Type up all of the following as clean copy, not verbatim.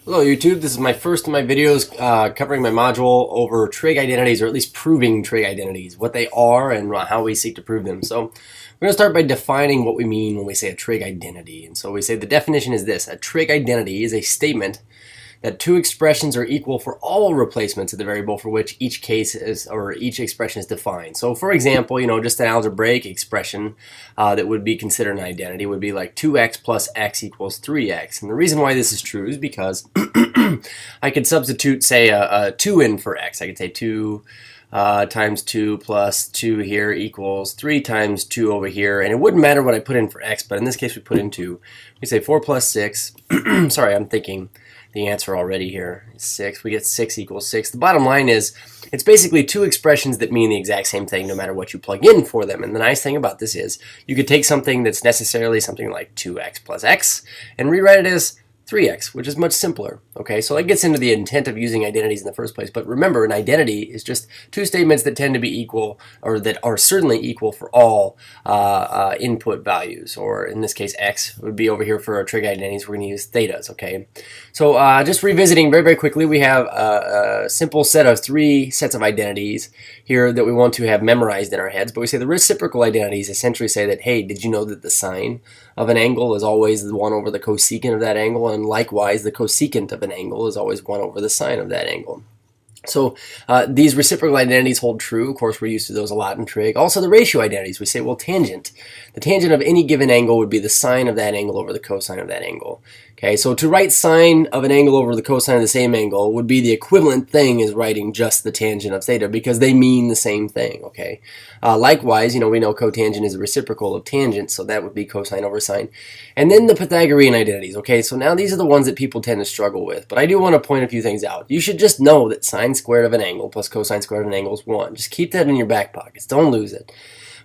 Hello YouTube, this is my first of my videos covering my module over trig identities, or at least proving trig identities, what they are and how we seek to prove them. So we're going to start by defining what we mean when we say a trig identity. And so we say the definition is this: a trig identity is a statement that two expressions are equal for all replacements of the variable for which each case is, or each expression is defined. So for example, just an algebraic expression that would be considered an identity would be like 2x plus x equals 3x. And the reason why this is true is because I could substitute, say, a 2 in for x. I could say 2 times 2 plus 2 here equals 3 times 2 over here, and it wouldn't matter what I put in for x, but in this case we put in 2. We say 4 plus 6, sorry, I'm thinking the answer already here is 6. We get 6 equals 6. The bottom line is it's basically two expressions that mean the exact same thing no matter what you plug in for them. And the nice thing about this is you could take something that's necessarily something like 2x plus x and rewrite it as 3x, which is much simpler. Okay, so that gets into the intent of using identities in the first place. But remember, an identity is just two statements that tend to be equal, or that are certainly equal for all input values, or in this case x would be over here for our trig identities. We're going to use thetas. Okay, so just revisiting very quickly, we have a simple set of three sets of identities here that we want to have memorized in our heads. But we say the reciprocal identities essentially say that, hey, did you know that the sine of an angle is always the 1 over the cosecant of that angle, and likewise the cosecant of an angle is always 1 over the sine of that angle. So these reciprocal identities hold true. Of course, we're used to those a lot in trig. Also the ratio identities, we say, well, tangent. The tangent of any given angle would be the sine of that angle over the cosine of that angle. Okay, so to write sine of an angle over the cosine of the same angle would be the equivalent thing as writing just the tangent of theta, because they mean the same thing. Okay, likewise, we know cotangent is a reciprocal of tangent, so that would be cosine over sine. And then the Pythagorean identities. Okay, so now these are the ones that people tend to struggle with, but I do want to point a few things out. You should just know that sine squared of an angle plus cosine squared of an angle is 1. Just keep that in your back pockets. Don't lose it.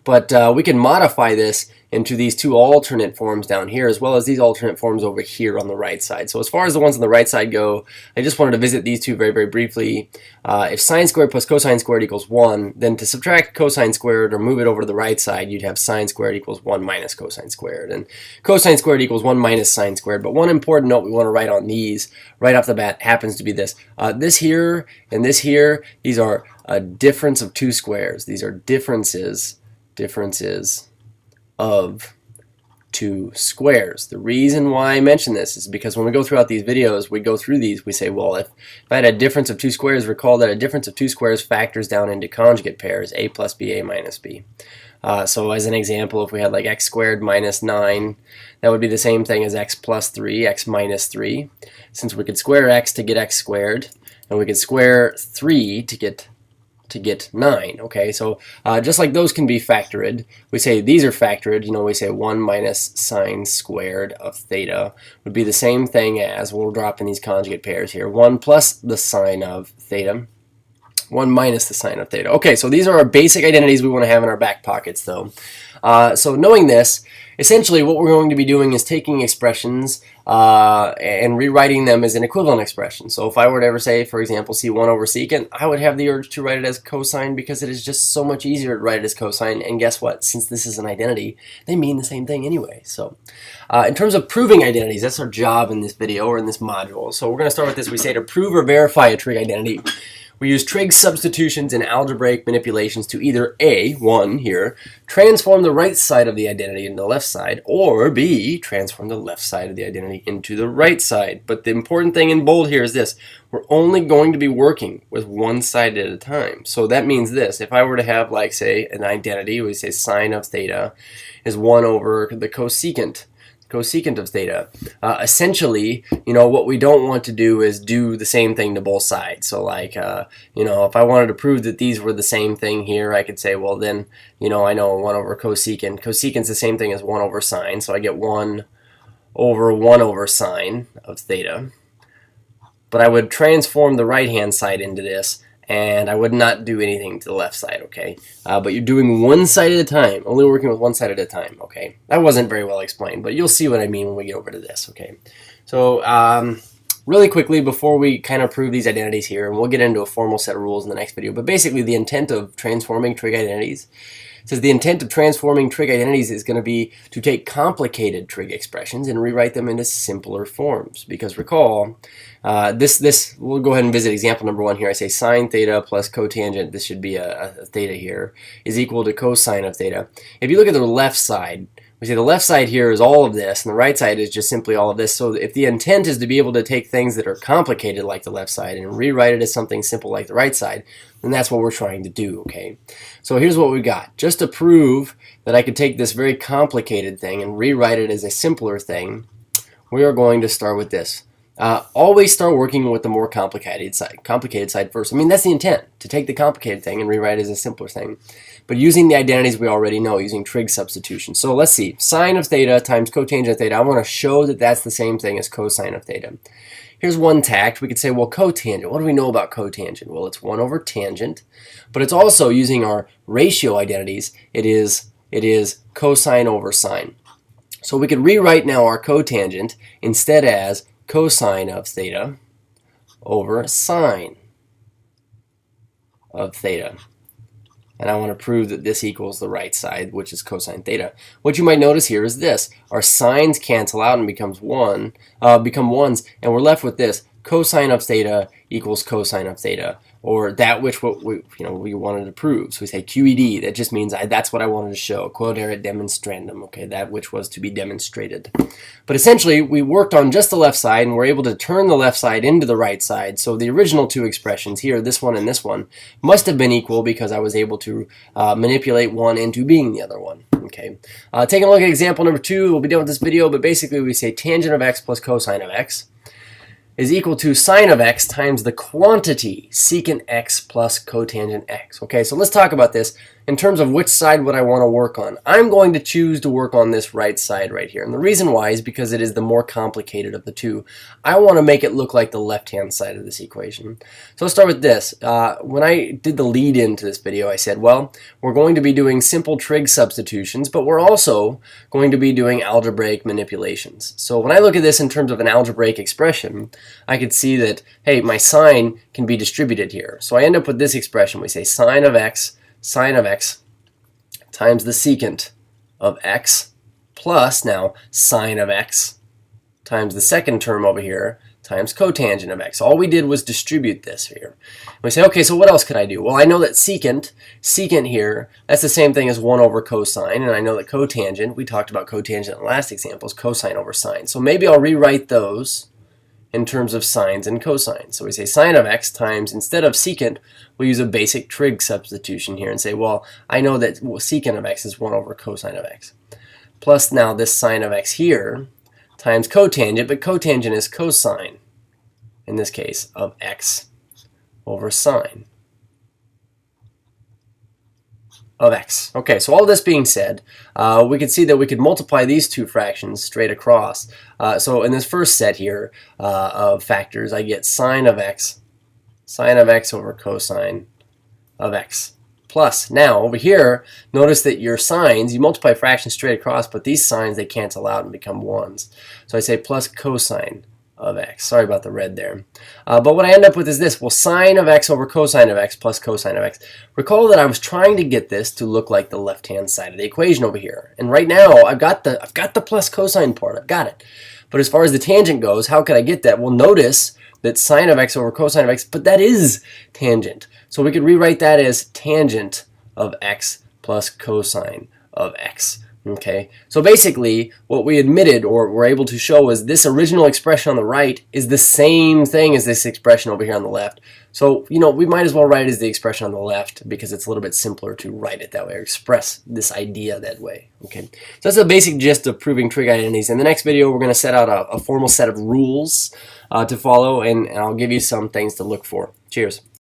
But we can modify this into these two alternate forms down here, as well as these alternate forms over here on the right side. So as far as the ones on the right side go, I just wanted to visit these two very briefly. If sine squared plus cosine squared equals 1, then to subtract cosine squared or move it over to the right side, you'd have sine squared equals 1 minus cosine squared. And cosine squared equals 1 minus sine squared. But one important note we want to write on these right off the bat happens to be this. This here and this here, these are a difference of two squares. These are differences of two squares. The reason why I mention this is because when we go throughout these videos, we go through these, we say, well, if I had a difference of two squares, recall that a difference of two squares factors down into conjugate pairs, a plus b, a minus b. So as an example, if we had like x squared minus 9, that would be the same thing as x plus 3, x minus 3. Since we could square x to get x squared, and we could square 3 to get 9. Okay, so just like those can be factored, we say these are factored. We say 1 minus sine squared of theta would be the same thing as, we'll drop in these conjugate pairs here, 1 plus the sine of theta, 1 minus the sine of theta. Okay, so these are our basic identities we want to have in our back pockets, though. So knowing this, essentially what we're going to be doing is taking expressions and rewriting them as an equivalent expression. So if I were to ever say, for example, c1 over secant, I would have the urge to write it as cosine, because it is just so much easier to write it as cosine. And guess what? Since this is an identity, they mean the same thing anyway. So in terms of proving identities, that's our job in this video, or in this module. So we're going to start with this. We say to prove or verify a trig identity, we use trig substitutions and algebraic manipulations to either A, 1 here, transform the right side of the identity into the left side, or B, transform the left side of the identity into the right side. But the important thing in bold here is this: we're only going to be working with one side at a time. So that means this: if I were to have, like, say, an identity, we say sine of theta is 1 over the cosecant of theta. Essentially, what we don't want to do is do the same thing to both sides. So like, if I wanted to prove that these were the same thing here, I could say, well, then, I know 1 over cosecant. Cosecant's the same thing as 1 over sine, so I get 1 over sine of theta. But I would transform the right-hand side into this, and I would not do anything to the left side, okay? But you're doing one side at a time, only working with one side at a time, okay? That wasn't very well explained, but you'll see what I mean when we get over to this, okay? So really quickly, before we kind of prove these identities here, and we'll get into a formal set of rules in the next video, but basically the intent of transforming trig identities It says the intent of transforming trig identities is going to be to take complicated trig expressions and rewrite them into simpler forms. Because recall, we'll go ahead and visit example number 1 here. I say sine theta plus cotangent, this should be a theta here, is equal to cosine of theta. If you look at the left side, we say the left side here is all of this, and the right side is just simply all of this. So if the intent is to be able to take things that are complicated like the left side and rewrite it as something simple like the right side, then that's what we're trying to do, okay? So here's what we got. Just to prove that I could take this very complicated thing and rewrite it as a simpler thing, we are going to start with this. Always start working with the more complicated side first. I mean, that's the intent, to take the complicated thing and rewrite it as a simpler thing. But using the identities we already know, using trig substitution. So let's see, sine of theta times cotangent of theta. I want to show that that's the same thing as cosine of theta. Here's one tact. We could say, well, cotangent. What do we know about cotangent? Well, it's 1 over tangent, but it's also, using our ratio identities, it is cosine over sine. So we could rewrite now our cotangent instead as cosine of theta over sine of theta. And I want to prove that this equals the right side, which is cosine theta. What you might notice here is this. Our sines cancel out and become ones, and we're left with this. Cosine of theta equals cosine of theta, or that which we wanted to prove. So we say QED. That just means that's what I wanted to show. Quod erat demonstrandum. Okay, that which was to be demonstrated. But essentially, we worked on just the left side, and we're able to turn the left side into the right side. So the original two expressions here, this one and this one, must have been equal because I was able to manipulate one into being the other one. Okay. Taking a look at example number 2, we'll be done with this video. But basically, we say tangent of x plus cosine of x is equal to sine of x times the quantity secant x plus cotangent x. Okay, so let's talk about this in terms of which side would I want to work on. I'm going to choose to work on this right side right here. And the reason why is because it is the more complicated of the two. I want to make it look like the left-hand side of this equation. So let's start with this. When I did the lead into this video, I said, well, we're going to be doing simple trig substitutions, but we're also going to be doing algebraic manipulations. So when I look at this in terms of an algebraic expression, I could see that, hey, my sine can be distributed here. So I end up with this expression. We say sine of x times the secant of x plus now sine of x times the second term over here times cotangent of x. All we did was distribute this here. We say, okay, so what else could I do? Well, I know that secant here, that's the same thing as 1 over cosine, and I know that cotangent, we talked about cotangent in the last example, is cosine over sine. So maybe I'll rewrite those in terms of sines and cosines. So we say sine of x times, instead of secant, we'll use a basic trig substitution here and say, well, I know that secant of x is 1 over cosine of x. Plus now this sine of x here times cotangent, but cotangent is cosine, in this case, of x over sine of x. Okay, so all this being said, we can see that we could multiply these two fractions straight across. So in this first set here of factors, I get sine of x over cosine of x. Plus, now over here, notice that your sines, you multiply fractions straight across, but these sines, they cancel out and become 1s. So I say plus cosine of x. Sorry about the red there. But what I end up with is this. Well, sine of x over cosine of x plus cosine of x. Recall that I was trying to get this to look like the left-hand side of the equation over here. And right now, I've got the plus cosine part. I've got it. But as far as the tangent goes, how could I get that? Well, notice that sine of x over cosine of x, but that is tangent. So we could rewrite that as tangent of x plus cosine of x. Okay, so basically what we admitted or were able to show is this original expression on the right is the same thing as this expression over here on the left. So, we might as well write it as the expression on the left because it's a little bit simpler to write it that way or express this idea that way. Okay, so that's the basic gist of proving trig identities. In the next video, we're going to set out a formal set of rules to follow, and I'll give you some things to look for. Cheers.